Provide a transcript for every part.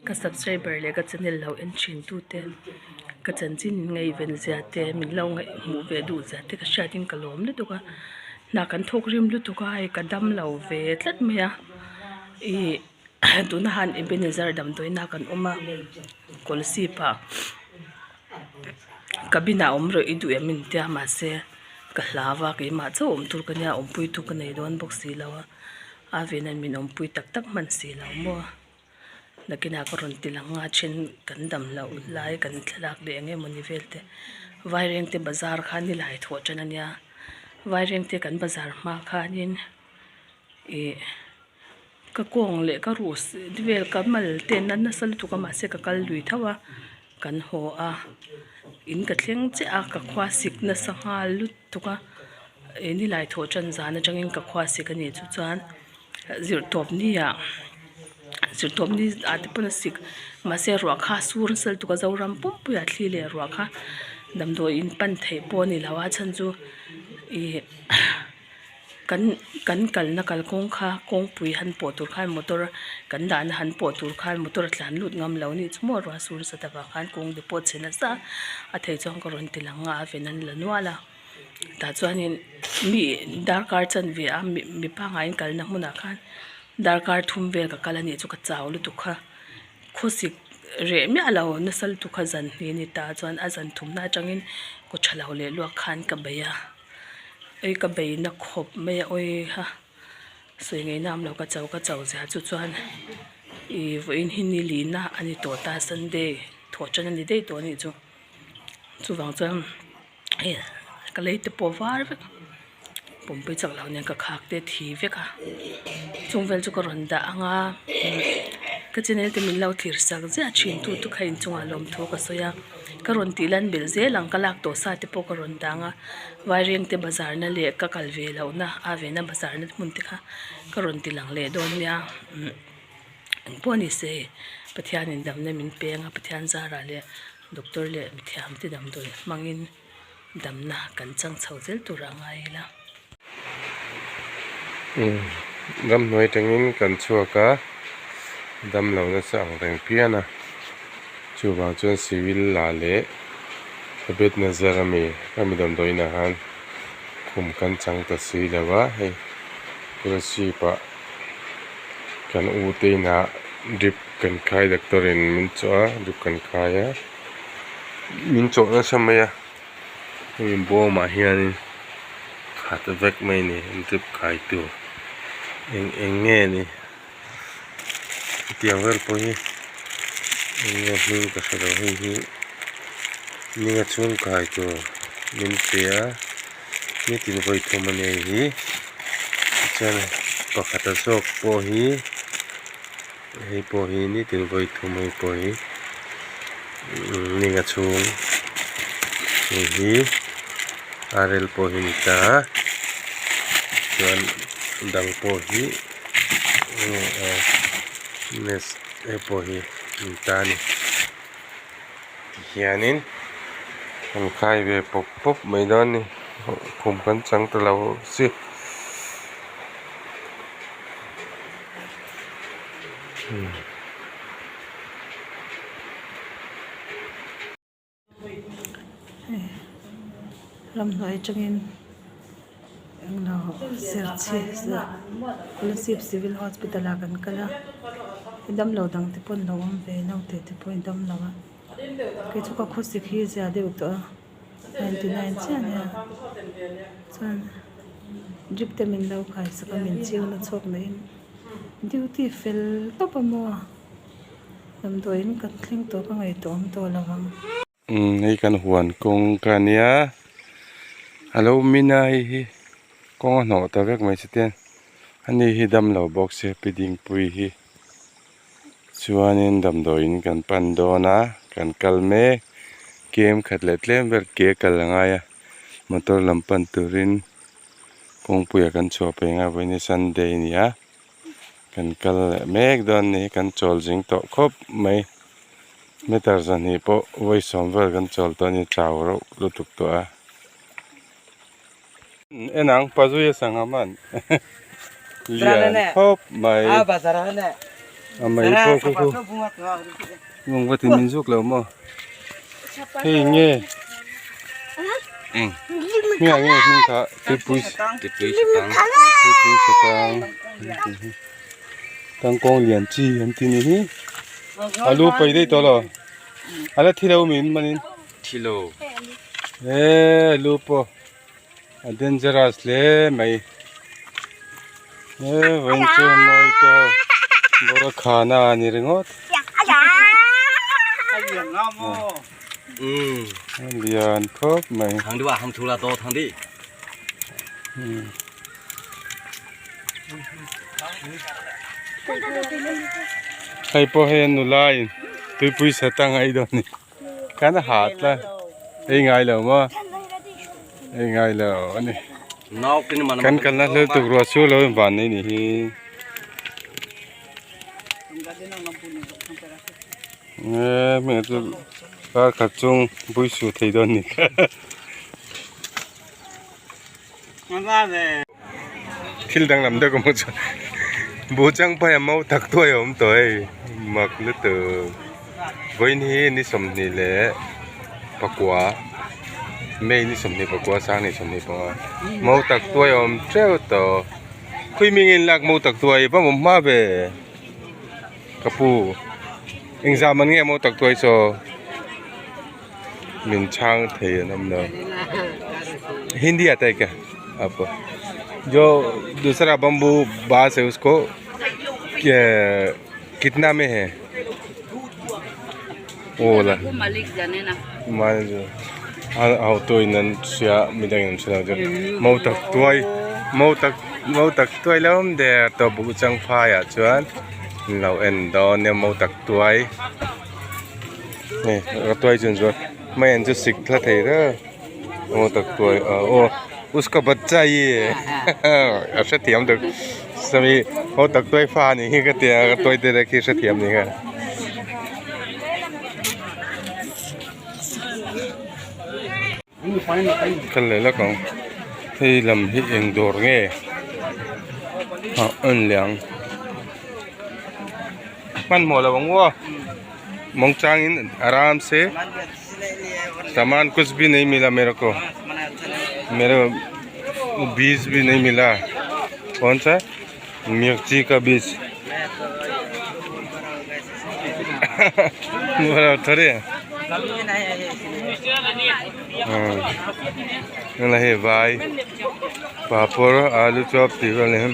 ka subscriber le ka channel lo en chin tu te ka chan chin ngai ven zia te min lo ngai mu ve du za te ka shatin kalom le to ka na kan thok rim lu to ka ai ka dam lo ve tlat me ya I tu na han ebenezer dam doi na kan oma kolsi pa kabina omro idu yamin te ma se ka hlawa ke ma cho om tur kanya om pui tu ka nei don box si lawa a venan min om pui tak tak man si law mo nakina ko ron tilanga chen kan dam lo lai kan thlak le nge moni velte vai reng te bazar khani lai tho chanania vai reng te kan bazar ma khanin e ka kong le ka rus divel ka mal te nan na sal tu ka ma se ka kal lui thawa kan ho a in ka thleng che a ka khwa sik na sanga lut tu ka ni lai tho chan zana changin ka khwa sik ani chu chuan zir top ni ya zir top ni a te pon sik ma se ro kha sur sal tu ka zawram pum pu ya thli le ro kha dam do in pan thei po ni lawa chan chu I kan kal na kal kong kha kong pui han po tur khan motor kan dan han po tur khan motor tlan lut ngam lo ni chmo ro sur sa ta khan kong de po chena sa a thei chong ko ron tilanga venan lanwala ta chuanin mi darkar chan ve a mi pa ngain kal na huna khan darkar thum vel ka kalani chu ka chaw lu tu kha khosik re mi alo na sal tu kha zan ni ta chuan a zan thum na changin ko thalaw le lu khan ka beya ei ka bei na khop me oi ha soi ngai nam lo ka chau za chu chuan I voin hin ni li na ani to ta sunday tho chan ani dei to ni chu wang chuan e ka lei te po var ve pom pe chak law ne ka khak te thi ve ka chung vel chu ko ron da anga ka channel te min lo thir sak ja chin tu khain chunga lom tho ka soya ka ron tilan bel ze lang ka lak to sa te po ka ron danga vai reng te bazar na le ka kal ve lo na a ve na bazar na mun te kha ka ron tilang le don ya poni se pathian in dam na min pe nga pathian zara le doctor le mithiam te dam doi mangin dam na kan chang chho zel tu ranga ila dam noi tengin kan chuaka dam lo na sang reng piana chu wang chuan civil la le abet na zarami kami dam doi na han kum kan chang ta si lawa he kurasi pa kan u te na drip kan khai doctor in min choa drip kan khaya min cho na samaya min bo ma hian khat vek mai ni drip khai tu eng nge ni tiang ver po hi nge hling ka saro hi ni nga chung khai tu min pia ni tin voi thomane hi chan pakhata sok po hi hei po hi ni tin voi thomai po hi ni nga chung hi arel po hi ta chuan dang po hi nes e po hi ta ni hianin kan khai ve pop mai don ni khum kan chang ta lo si ram noi changin ang lo serchi lusip civil hospital akan kala dam lo dang te pon lo am ve no te pon dam lo ke chu ka khosik hi za de to 99 chan ya chan drip te min lo khai sa ka min chiu na chok mai duty fel to pa mo dam do in kan thling to ka ngai to am to lawang ei kan huan kong kania alo minai hi kong no ta vek mai siten ani hi dam lo box se piding pui hi chuanin dam do in kan pan do na kan kalme kem khatle tlem ber ke kalanga ya motor lampan turin kong puya kan chua pe nga voini sunday ni ya kan kal mek don ni kan chol jing to khop mai metar zan hi po voi somver kan chol to ni chawro lutuk to a enang pazu ya sangaman lian khop mai bazar ne amai po ko mong wat minzuk lo mo hey nge nghe nghe nhưng cả cái bụi tang tang con liền chi anh tin đi alu bay đây to lo ala thilo min manin thilo alu po dangerous le mai vẫn chưa nói cho bữa khana ni ringot liền khóc mày thằng đi vào không thu là to thằng đi hay po hay nu lai tôi pui sa tang ai đó nè cái nó hạt là ai ngay là mà ai ngay là anh nó cái mà kan kan na le tu ro chu lo van ni ni mẹ tu ba ka chung bui su thei don ni thil dang lam da ko mo cha bo chang pa mau thak toi om toi mak le tu voi ni som ni le pakwa mẹ ni som ni pakwa sang ni som ni pa mau tak toi om treo to khui mi ngin lak mau tak toi ba mom ma be kapu exam man nge mau tak toi so min chang thei nam no Hindi आता है क्या आपको जो दूसरा bamboo बास है उसको कितना में है वो वाला मालिक जाने ना मान जो हाँ तो इन्हें सिया मिलेंगे इंशाल्लाह जो मऊ तक तुई लाऊं दे तो बुचंग फाया चुन लाउ एंडो ने मऊ तक तुई नहीं तुई चुन जो मैं एंजो सिक्ला थे रे मऊ तक तुई ओ उसका बच्चा ये ऐसे थियम तक सभी मऊ तक तुई फा नहीं करते हैं तुई दे रखी ऐसे थियम नहीं है kan le la kong thei lam hi eng dor nge ha an liang man mo la wang wo mong chang in आराम से सामान कुछ भी नहीं मिला मेरे को बीज भी नहीं मिला कौन सा मिर्ची का बीज थोड़े Này là vai, पापड़, आलू चॉप तीवल हैं।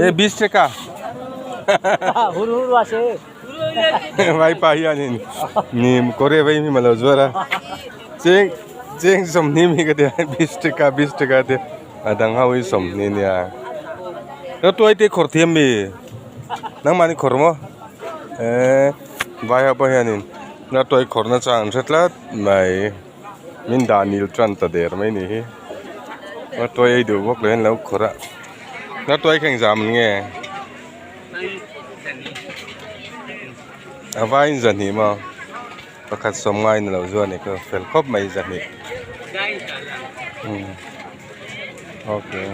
ये 20 टका। भाई पाहिया नहीं, नीम कोरे भाई में मतलब जोरा। चेंग समनी में कहते हैं 20 टका दे। अदंगा वही समनी नहीं आ। तो तू इतने खर्चे में nang mani khormo baya bayanin na toy khorna chang setlat mai min danil tran ta der mai ni na toy ai du bok len lau khora na toy khang jam nge avai zani ma pakhat som ngai na lo zo ni ko fel khop mai zani okay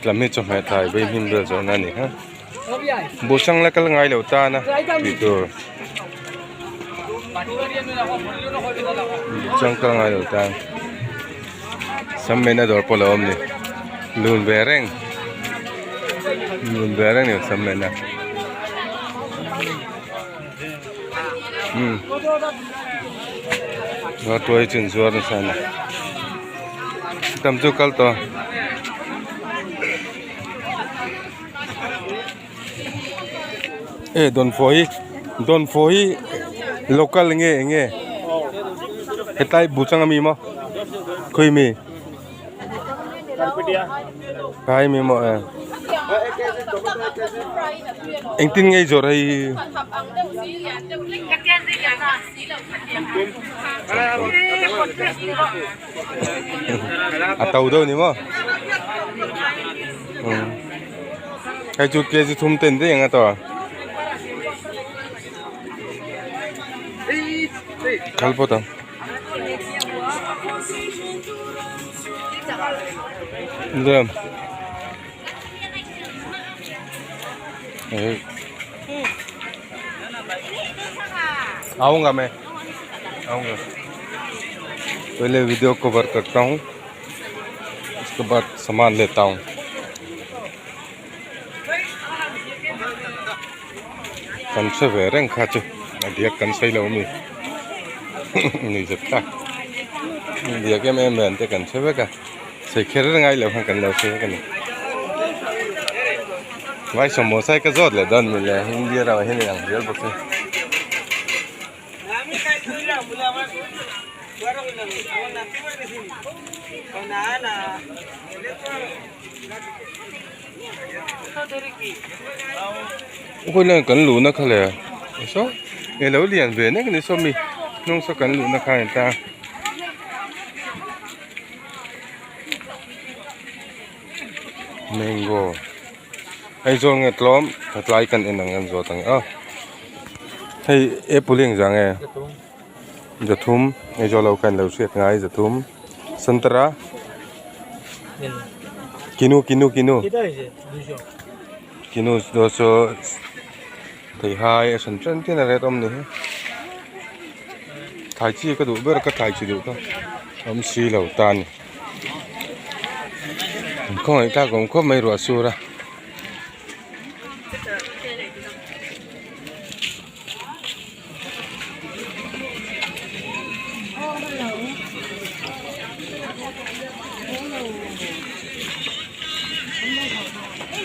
làm hết cho mẹ thầy với mình được rồi này ha bố sang là cái ngày đầu ta na bị rồi trong cái ngày đầu ta sắm mấy nơi đó bỏ lỡ này lùn về reng này sắm mấy na nó tuổi chuyển xuống nó sao này tầm chú cal to don foi local nge hetai buchang ami mo khoi mi kai mi mo eng tin ngai jor hai atau do ni mo kai chu ke chu thum ten de yang to kalpota Lượm. आऊँगा मैं आऊँगा पहले video cover करता हूँ उसके बाद सामान लेता हूँ कंसे वेरें खाचु dia कंसे लो मी नहीं सकता dia के मैं बनते कंसे वे का से खेर रंगाई लो हम कंसे से का नहीं भाई समोसा का जोर ले दन मिले हिंदी रहा हिंदी रंग दिया बच्चे ôi là cắn lũ nó khá là số người lâu liền về đấy cái này số mi nông số cắn lũ nó khá người ta mango ai cho nghe lóm thật lại cần ăn ăn rồi thằng hay apple liền rằng nghe giật thum ai cho lâu cần lâu xuyệt ngay giật thum santara kinu kinu doso thì hai sản xuất thế này tôm này thái chi có đủ bớt có thái chi đủ không ông xì lẩu tan không người ta cũng có mấy rùa xua ra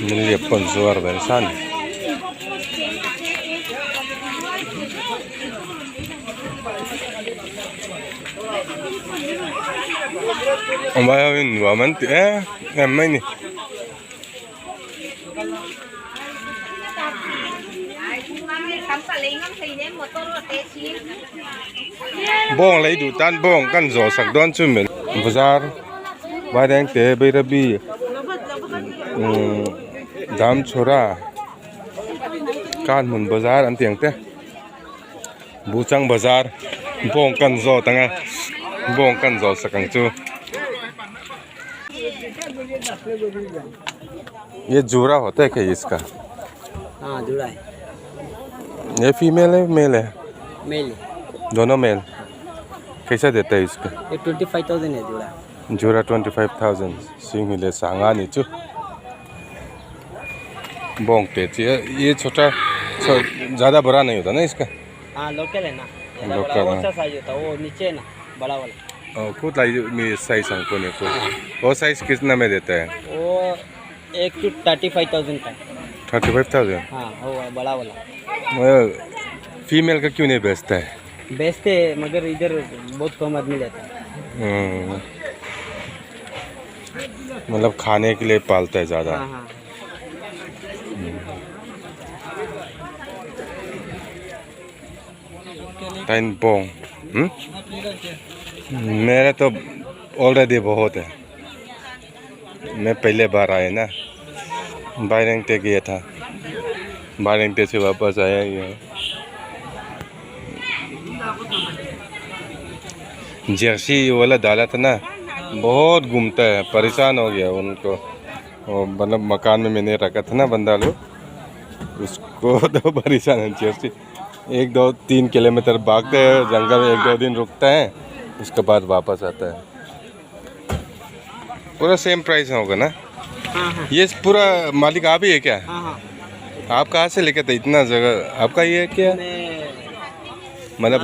mình liệp con rùa bên san ông bà ơi vừa mình tía em mấy nè bông lấy đủ tan bông căn giò sạc đón cho mình bazaar bài đen tê bây giờ bi dam chora kan mun bazaar ăn tiếng tê buchang bazaar bông căn giò tanga bông căn giò sạc căng chu ये जोड़ा होता है क्या इसका? हाँ जोड़ा है। ये फीमेल है मेल है? मेल है। दोनों मेल। कैसा देता है इसका? ये 25,000 है जोड़ा। जोड़ा 25,000 सिंह ले सांगा नीचू बोंग पेची ये छोटा ज़्यादा बड़ा नहीं होता ना इसका? हाँ लोकल है ना। लोकल वो सा साइज होता है वो नीचे है ना बड़ा वाला। खुद लाई में साइज हमको नहीं को वो साइज कितना में देता है? वो एक तो 35,000 का। 35,000? हाँ वो बड़ा वाला। फीमेल का क्यों नहीं बेचता है? बेचते मगर इधर बहुत कम आदमी लेता है। मतलब खाने के लिए पालता है ज़्यादा। हाँ हाँ। टाइन बोंग मेरे तो ऑलरेडी बहुत है मैं पहले बार आया ना बाइरेंगटे गया था बाइरेंगटे से वापस आया ये जर्सी वाला डाला था ना बहुत घूमता है परेशान हो गया उनको मतलब मकान में मैंने रखा था ना बंदा लोग उसको तो परेशान है जर्सी 1-2-3 किलोमीटर भागते हैं जंगल में 1-2 दिन रुकता है उसके बाद वापस आता है पूरा सेम प्राइस होगा ना? हाँ। ये पूरा मालिक आप ही है क्या? हाँ। आप कहाँ से लेके थे इतना जगह आपका ये है क्या? मतलब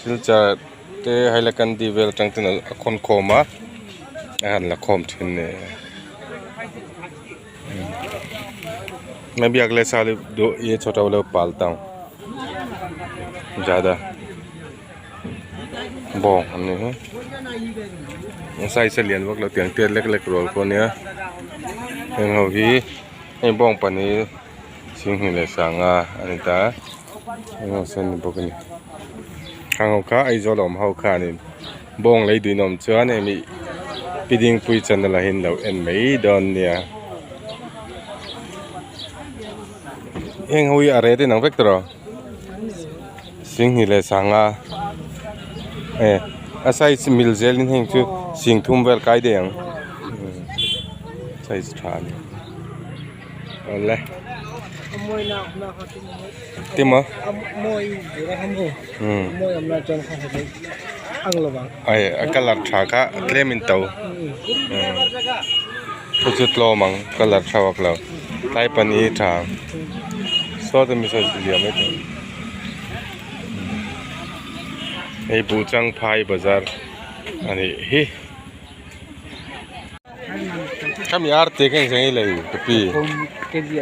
सिलचार ते हाइलाकंदी वेल टंगते न अखोन खोमा अहन लखोम ठिन्ने मैं भी अगले साल ये छोटा वाला पालता हूँ ज़्यादा बोंग हमने हैं साइज़ लियन वक्त लोग तेल लेक रोल को निया yang hobi yang bong pani sing le sanga anita yang sen bokni hang ka ai zo lom hau kha ni bong lei dui nom chuan emi piding pui chan la hin lo en mei don nia yang hui are te nang vector sing le sanga asai mil zelin heng chu sing thum vel kai de yang sai than ole Moi na timo moi dura hamu. Moi amna chon kha hai. Anglo bang. ai color tha ka klemin tau chu tlo mang color thawak lo tai pani tha so the misal dia mai to ei buchang phai bazar ani hi kam yar te keng jang lai pi Kg.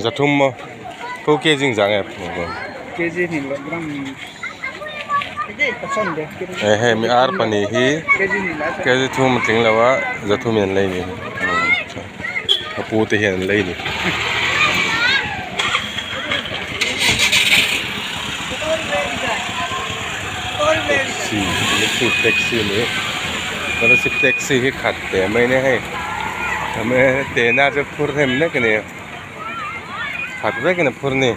zathum mo ko ke jing jang e Kg ni gram. Pasal deh. he mi ar pani hi Kg ni la. ke thum ting lawa zathum en lai ni apu te hian lai ni taxi ni kalau si taxi hi khat te mai ne hai hame te na je phur hem ne kene khat ve kene phur ni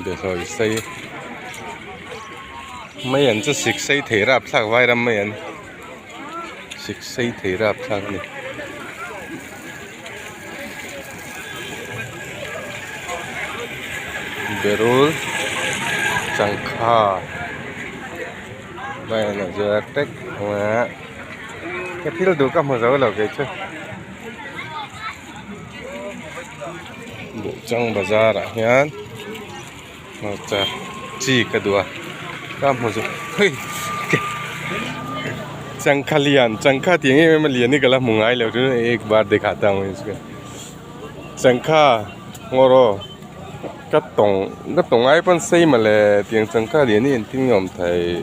để rồi xây mấy anh cho xịt xây thể rạp thạc vai ram mấy anh xịt xây thể rạp thạc này berul changkha đây là giờ tech mà cái phil đủ các một dấu là cái chứ bộ trong bazaar à nhá Macam ci kedua, kamu tu, hei, चंखा तींगे में लिया नहीं कला मुंगाई ले उठे एक बार दिखाता हूँ इसका चंखा ngoro कतों आई पन सही मले तींग चंखा लिया नहीं तींग हम थे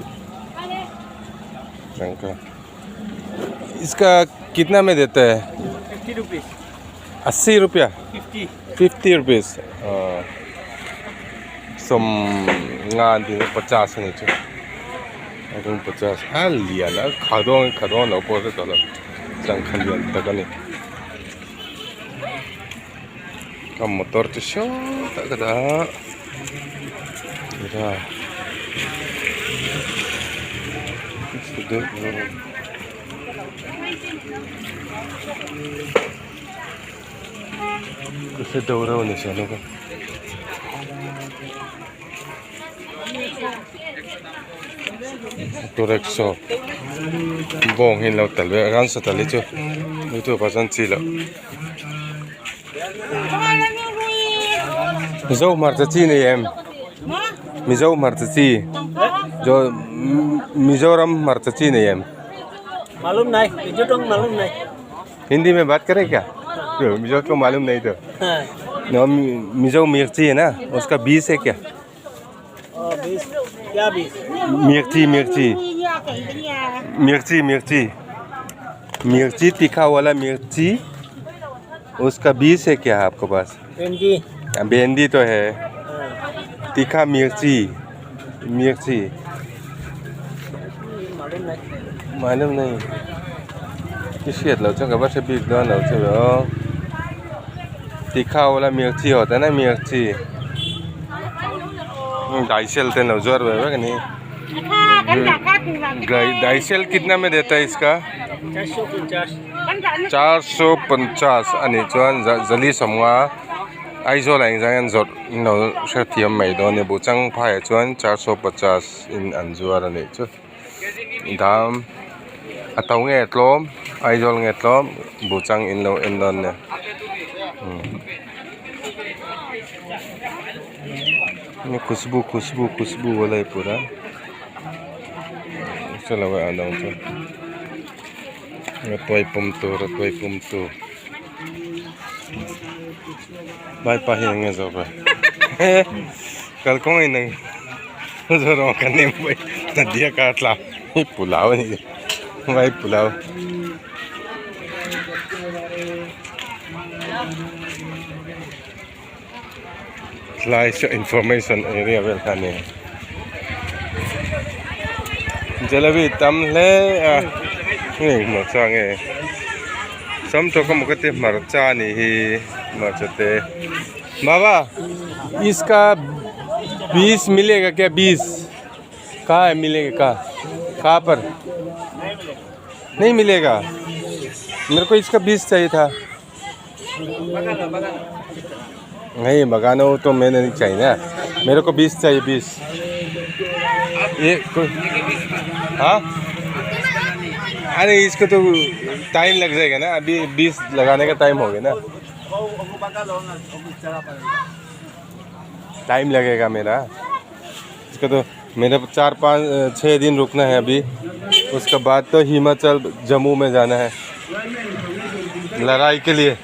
चंखा इसका कितना में देता है 50 rupees. 80 रुपया 50 रुपीस सम ngan di 50 ni chu adung 50 hal liya la khadong lo po se tolo chang khalian ta kani kam motor chu sho ta kada ira Kasi daw raw ni siya, no? Turekso bong hin lau talwe ran sa tali chu itu pasan chi lo zo mar ta chi ne em mi zo mar ta chi jo mizoram mar ta chi ne em मालूम नहीं जो तो मालूम नहीं हिंदी में बात करें क्या मिजो को मालूम नहीं तो नो मिजो मिर्ची है ना उसका बीज है क्या बीस क्या बीस मिर्ची तीखा वाला मिर्ची उसका बीज है क्या आपके पास भेंडी तो है तीखा मिर्ची मालूम नहीं किसी लो चंगा बस बीज लो लो चलो तीखा वाला मिर्ची होता है ना मिर्ची डाइसेल तेल जोर है क्या नहीं डाइसेल कितना में देता है इसका 450 अनि चुन जली समवा आइजो लाइन जान जोर नो शर्तियम में दो ने बुचंग फाय चुन 450 इन अंजुआर ने चु दाम अतौंगे एतलोम आइजोल एतलोम बुचंग इन लो इन दोन ने ini खुशबू वाला है पूरा चलो वो आना उनको रतवाई पुमतो बाय पाहिंगे जो पे कल कौन इन्हें जो रोक करने में नदिया काटला पुलाव नहीं भाई pulao Slice information area well kane jalebi tam le ni mo chang e सम तो कम करते मरचा नहीं मरचते बाबा इसका 20 मिलेगा क्या 20 कहाँ है मिलेगा कहाँ पर नहीं मिलेगा मेरे को इसका 20 चाहिए था नहीं बगाना हो तो मैंने नहीं चाहिए ना मेरे को 20 चाहिए 20 ये हाँ अरे इसको तो टाइम लग जाएगा ना अभी 20 लगाने का टाइम हो गया ना टाइम लगेगा मेरा इसका तो मेरा 4-5-6 दिन रुकना है अभी उसके बाद तो हिमाचल जम्मू में जाना है लड़ाई के लिए